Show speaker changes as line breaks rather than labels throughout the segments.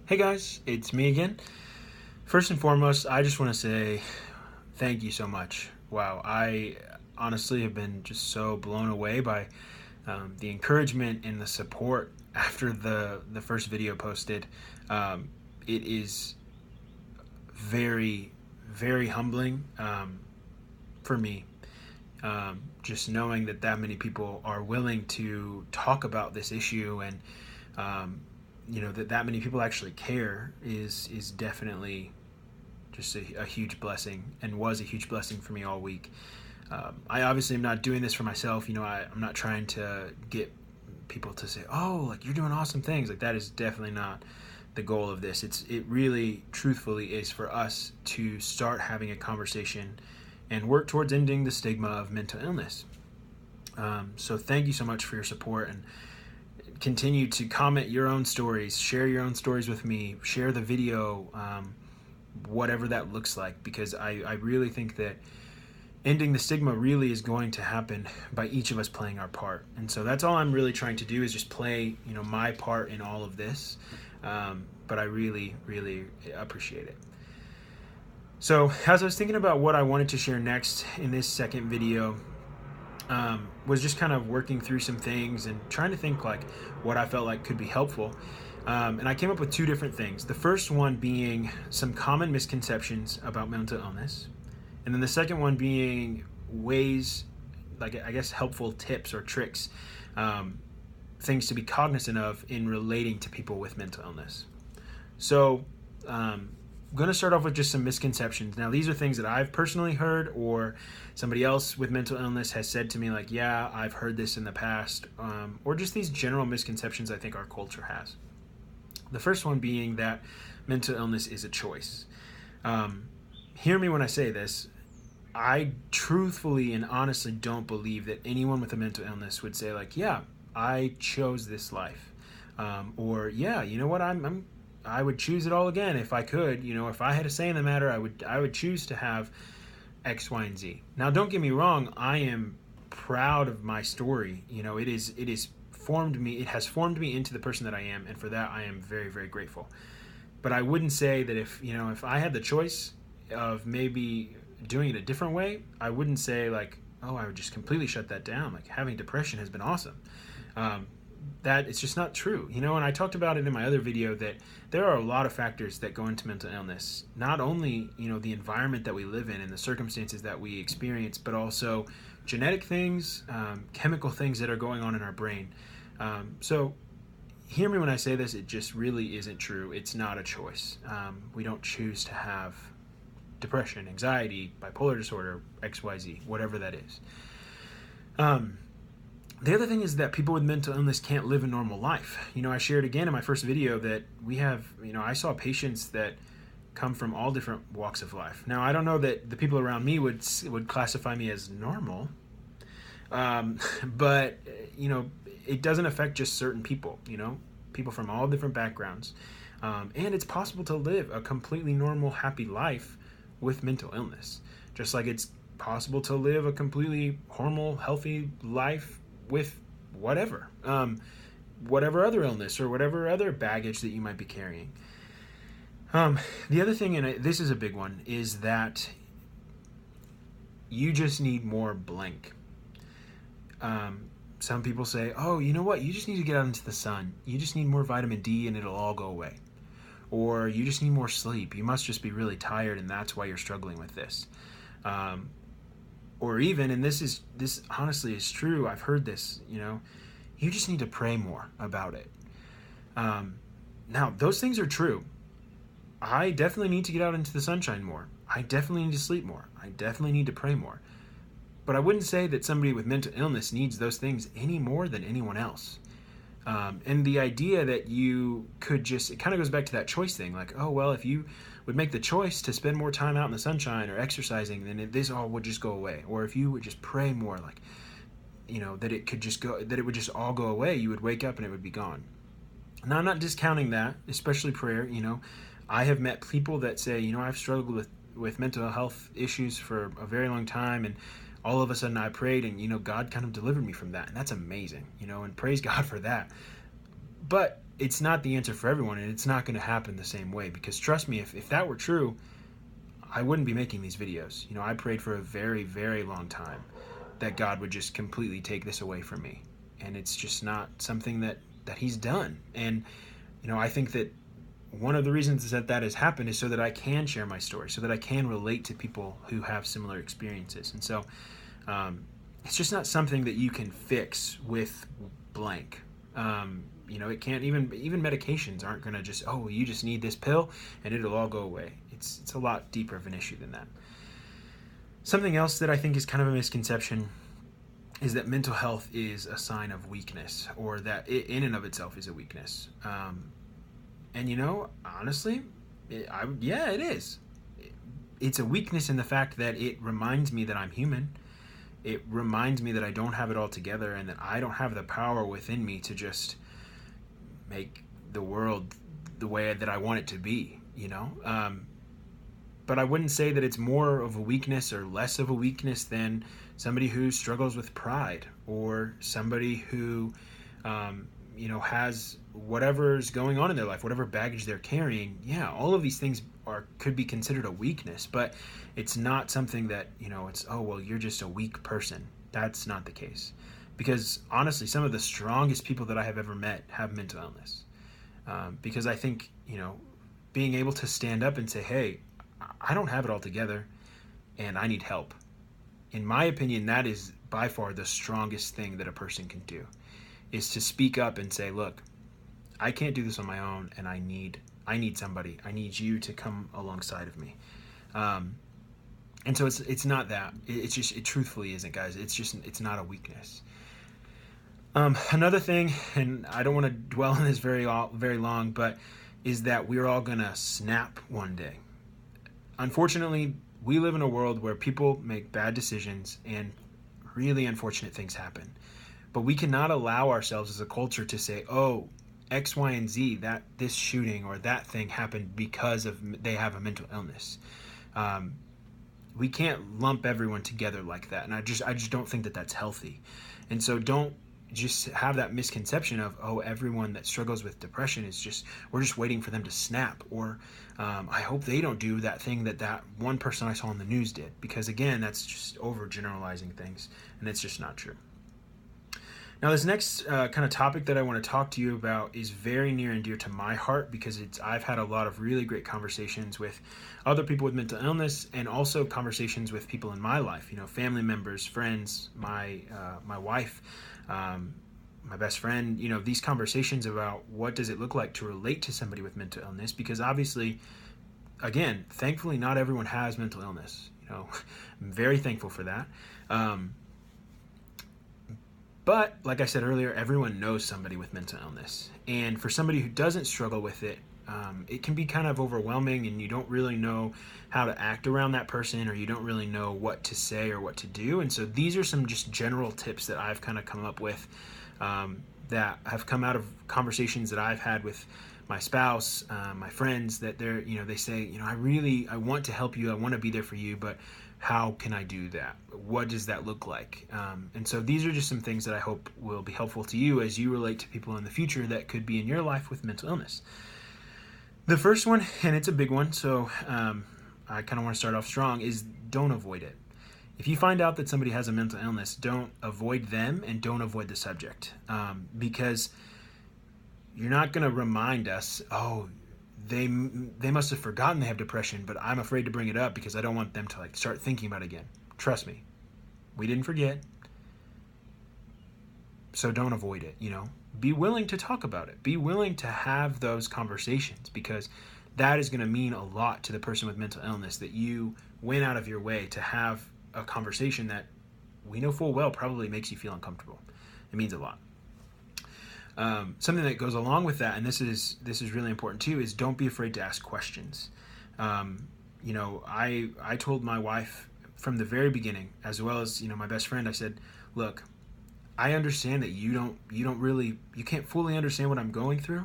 Hey guys, it's me again. First and foremost, I just want to say thank you so much. Wow, I honestly have been just so blown away by the encouragement and the support after the first video posted. It is very, very humbling for me. Just knowing that many people are willing to talk about this issue and that many people actually care is definitely just a huge blessing, and was a huge blessing for me all week. I obviously am not doing this for myself. I'm not trying to get people to say, "Oh, like you're doing awesome things." Like that is definitely not the goal of this. It really, truthfully, is for us to start having a conversation and work towards ending the stigma of mental illness. So thank you so much for your support, and continue to comment your own stories, share your own stories with me, share the video, whatever that looks like, because I really think that ending the stigma really is going to happen by each of us playing our part. And so that's all I'm really trying to do, is just play my part in all of this. But I really, really appreciate it. So as I was thinking about what I wanted to share next in this second video, was just kind of working through some things and trying to think like what I felt like could be helpful. And I came up with two different things. The first one being some common misconceptions about mental illness. And then the second one being ways, like I guess helpful tips or tricks, things to be cognizant of in relating to people with mental illness. So I'm going to start off with just some misconceptions. Now, these are things that I've personally heard, or somebody else with mental illness has said to me, like, yeah, I've heard this in the past, or just these general misconceptions I think our culture has. The first one being that mental illness is a choice. Hear me when I say this. I truthfully and honestly don't believe that anyone with a mental illness would say, like, yeah, I chose this life. Or, yeah, you know what, I would choose it all again if I could. If I had a say in the matter, I would choose to have X, Y, and Z. Now, don't get me wrong. I am proud of my story. It has formed me into the person that I am, and for that I am very, very grateful. But I wouldn't say that if I had the choice of maybe doing it a different way, I wouldn't say like, oh, I would just completely shut that down. Like, having depression has been awesome. That it's just not true. And I talked about it in my other video that there are a lot of factors that go into mental illness. Not only, the environment that we live in and the circumstances that we experience, but also genetic things, chemical things that are going on in our brain. So hear me when I say this, it just really isn't true. It's not a choice. We don't choose to have depression, anxiety, bipolar disorder, XYZ, whatever that is. The other thing is that people with mental illness can't live a normal life. I shared again in my first video that we have, I saw patients that come from all different walks of life. Now, I don't know that the people around me would classify me as normal, but, it doesn't affect just certain people, people from all different backgrounds. And it's possible to live a completely normal, happy life with mental illness, just like it's possible to live a completely normal, healthy life with whatever other illness or whatever other baggage that you might be carrying. The other thing, and this is a big one, is that you just need more blank. Some people say, oh, you know what? You just need to get out into the sun. You just need more vitamin D and it'll all go away. Or you just need more sleep. You must just be really tired and that's why you're struggling with this. Or even, and this honestly is true, I've heard this, you just need to pray more about it. Now, those things are true. I definitely need to get out into the sunshine more. I definitely need to sleep more. I definitely need to pray more. But I wouldn't say that somebody with mental illness needs those things any more than anyone else. And the idea that you could it kind of goes back to that choice thing. Like, oh, well, if you would make the choice to spend more time out in the sunshine or exercising, then this all would just go away. Or if you would just pray more, like, that it would just all go away. You would wake up and it would be gone. Now, I'm not discounting that, especially prayer. I have met people that say, I've struggled with mental health issues for a very long time, and all of a sudden I prayed and, God kind of delivered me from that. And that's amazing, and praise God for that. But it's not the answer for everyone, and it's not going to happen the same way, because trust me, if that were true, I wouldn't be making these videos. I prayed for a very, very long time that God would just completely take this away from me. And it's just not something that he's done. And, I think that one of the reasons that has happened is so that I can share my story, so that I can relate to people who have similar experiences. And so it's just not something that you can fix with blank. It can't, even medications aren't going to just, oh, you just need this pill and it'll all go away. It's a lot deeper of an issue than that. Something else that I think is kind of a misconception is that mental health is a sign of weakness, or that it in and of itself is a weakness. And honestly, it is. It's a weakness in the fact that it reminds me that I'm human. It reminds me that I don't have it all together, and that I don't have the power within me to just make the world the way that I want it to be, But I wouldn't say that it's more of a weakness or less of a weakness than somebody who struggles with pride, or somebody who, has whatever's going on in their life, whatever baggage they're carrying. Yeah, all of these things could be considered a weakness, but it's not something that, it's, oh, well, you're just a weak person. That's not the case. Because honestly, some of the strongest people that I have ever met have mental illness. Because I think, being able to stand up and say, hey, I don't have it all together and I need help. In my opinion, that is by far the strongest thing that a person can do, is to speak up and say, look, I can't do this on my own, and I need somebody. I need you to come alongside of me. And so it's not that. It truthfully isn't, guys. It's not a weakness. Another thing, and I don't want to dwell on this very long, but is that we're all going to snap one day. Unfortunately, we live in a world where people make bad decisions and really unfortunate things happen. But we cannot allow ourselves as a culture to say, oh, X, Y, and Z, that this shooting or that thing happened because they have a mental illness. We can't lump everyone together like that. And I just don't think that that's healthy. And so don't just have that misconception of, oh, everyone that struggles with depression we're just waiting for them to snap, or I hope they don't do that thing that one person I saw on the news did, because again, that's just overgeneralizing things, and it's just not true. Now, this next kind of topic that I want to talk to you about is very near and dear to my heart, because I've had a lot of really great conversations with other people with mental illness, and also conversations with people in my life, family members, friends, my wife, my best friend, these conversations about what does it look like to relate to somebody with mental illness, because obviously, again, thankfully, not everyone has mental illness. I'm very thankful for that. But like I said earlier, everyone knows somebody with mental illness. And for somebody who doesn't struggle with it, it can be kind of overwhelming, and you don't really know how to act around that person, or you don't really know what to say or what to do. And so these are some just general tips that I've kind of come up with that have come out of conversations that I've had with my spouse, my friends, that they say, I want to help you. I want to be there for you, but how can I do that? What does that look like? And so these are just some things that I hope will be helpful to you as you relate to people in the future that could be in your life with mental illness. The first one, and it's a big one, so I kind of want to start off strong, is don't avoid it. If you find out that somebody has a mental illness, don't avoid them and don't avoid the subject, because you're not going to remind us, oh, they must have forgotten they have depression, but I'm afraid to bring it up because I don't want them to start thinking about it again. Trust me, we didn't forget. So don't avoid it, Be willing to talk about it. Be willing to have those conversations, because that is going to mean a lot to the person with mental illness, that you went out of your way to have a conversation that we know full well probably makes you feel uncomfortable. It means a lot. Something that goes along with that, and this is really important too, is don't be afraid to ask questions. I told my wife from the very beginning, as well as my best friend, I said, look, I understand that you can't fully understand what I'm going through,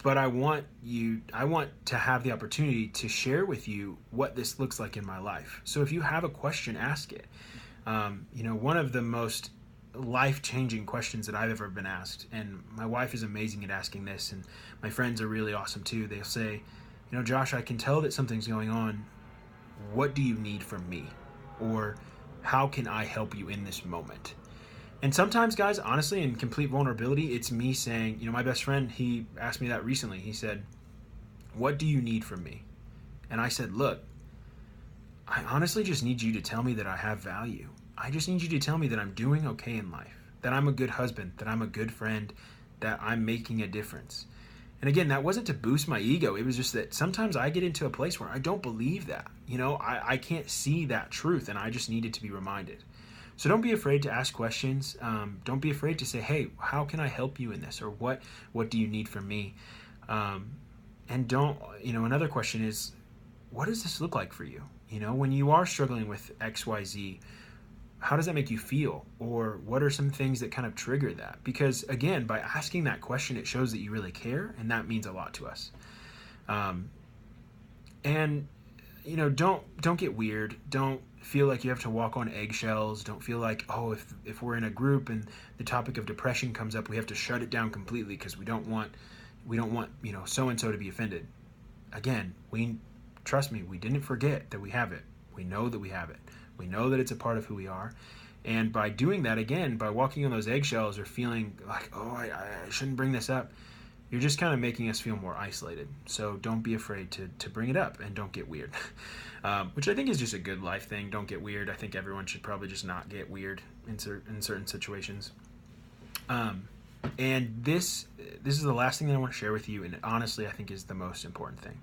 but I want to have the opportunity to share with you what this looks like in my life. So if you have a question, ask it. One of the most life-changing questions that I've ever been asked. And my wife is amazing at asking this, and my friends are really awesome too. They'll say, Josh, I can tell that something's going on. What do you need from me? Or how can I help you in this moment? And sometimes, guys, honestly, in complete vulnerability, it's me saying, my best friend, he asked me that recently. He said, what do you need from me? And I said, look, I honestly just need you to tell me that I have value. I just need you to tell me that I'm doing okay in life, that I'm a good husband, that I'm a good friend, that I'm making a difference. And again, that wasn't to boost my ego. It was just that sometimes I get into a place where I don't believe that. I can't see that truth, and I just needed to be reminded. So don't be afraid to ask questions. Don't be afraid to say, hey, how can I help you in this? Or what do you need from me? And don't, another question is, what does this look like for you? When you are struggling with XYZ, how does that make you feel? Or what are some things that kind of trigger that? Because again, by asking that question, it shows that you really care, and that means a lot to us. Don't get weird. Don't feel like you have to walk on eggshells. Don't feel like, if we're in a group and the topic of depression comes up, we have to shut it down completely because we don't want so-and-so to be offended. Again, trust me, we didn't forget that we have it. We know that we have it. We know that it's a part of who we are. And by doing that, again, by walking on those eggshells or feeling like, I shouldn't bring this up, you're just kind of making us feel more isolated. So don't be afraid to bring it up, and don't get weird. Which I think is just a good life thing. Don't get weird. I think everyone should probably just not get weird in certain situations. And this is the last thing that I want to share with you, and honestly I think is the most important thing.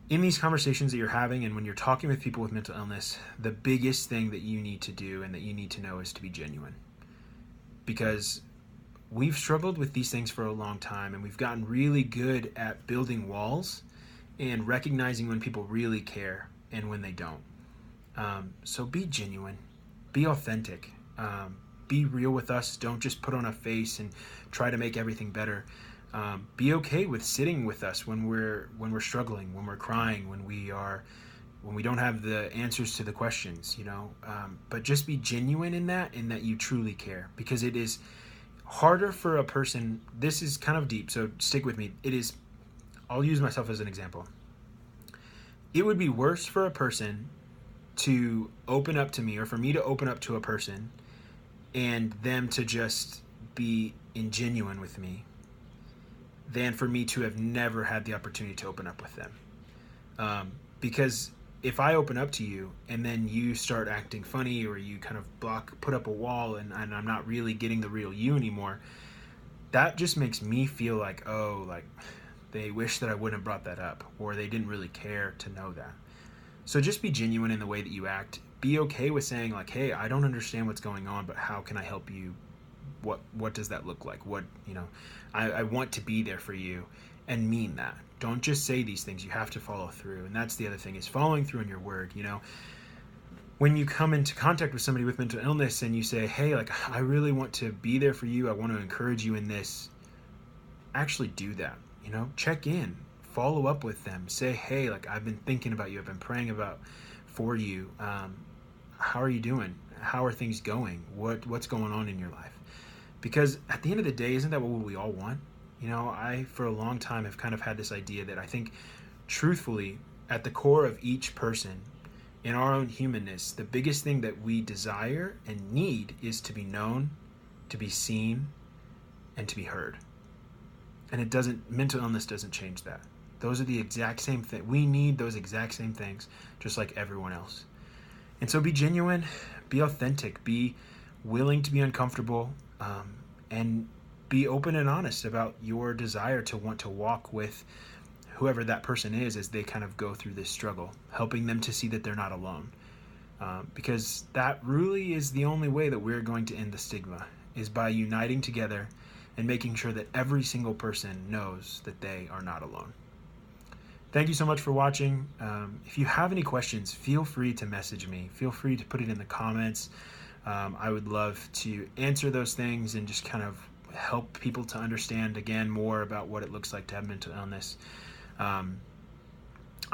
In these conversations that you're having and when you're talking with people with mental illness, the biggest thing that you need to do and that you need to know is to be genuine. Because we've struggled with these things for a long time, and we've gotten really good at building walls and recognizing when people really care and when they don't. So be genuine, be authentic, be real with us. Don't just put on a face and try to make everything better. Be okay with sitting with us when we're struggling, when we're crying, when we don't have the answers to the questions, but just be genuine in that you truly care, because it is harder for a person. This is kind of deep, so stick with me. I'll use myself as an example. It would be worse for a person to open up to me, or for me to open up to a person and them to just be ingenuine with me, than for me to have never had the opportunity to open up with them. Because if I open up to you and then you start acting funny, or you kind of put up a wall, and I'm not really getting the real you anymore, that just makes me feel like, they wish that I wouldn't have brought that up, or they didn't really care to know that. So just be genuine in the way that you act. Be okay with saying like, hey, I don't understand what's going on, but how can I help you? What does that look like? I want to be there for you, and mean that. Don't just say these things. You have to follow through. And that's the other thing, is following through in your word. When you come into contact with somebody with mental illness and you say, hey, I really want to be there for you, I want to encourage you in this, actually do that. Check in, follow up with them, say, hey, I've been thinking about you, I've been praying for you. How are you doing? How are things going? What's going on in your life? Because at the end of the day, isn't that what we all want? I, for a long time, have kind of had this idea that I think, truthfully, at the core of each person, in our own humanness, the biggest thing that we desire and need is to be known, to be seen, and to be heard. And mental illness doesn't change that. Those are the exact same thing. We need those exact same things, just like everyone else. And so be genuine, be authentic, be willing to be uncomfortable, and be open and honest about your desire to want to walk with whoever that person is as they kind of go through this struggle, helping them to see that they're not alone. Because that really is the only way that we're going to end the stigma, is by uniting together and making sure that every single person knows that they are not alone. Thank you so much for watching. If you have any questions, feel free to message me. Feel free to put it in the comments. I would love to answer those things and just kind of help people to understand, again, more about what it looks like to have mental illness. I'm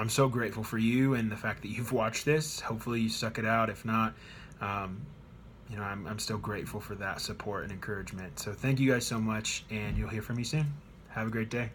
so grateful for you and the fact that you've watched this. Hopefully you stuck it out. If not, I'm still grateful for that support and encouragement. So thank you guys so much, and you'll hear from me soon. Have a great day.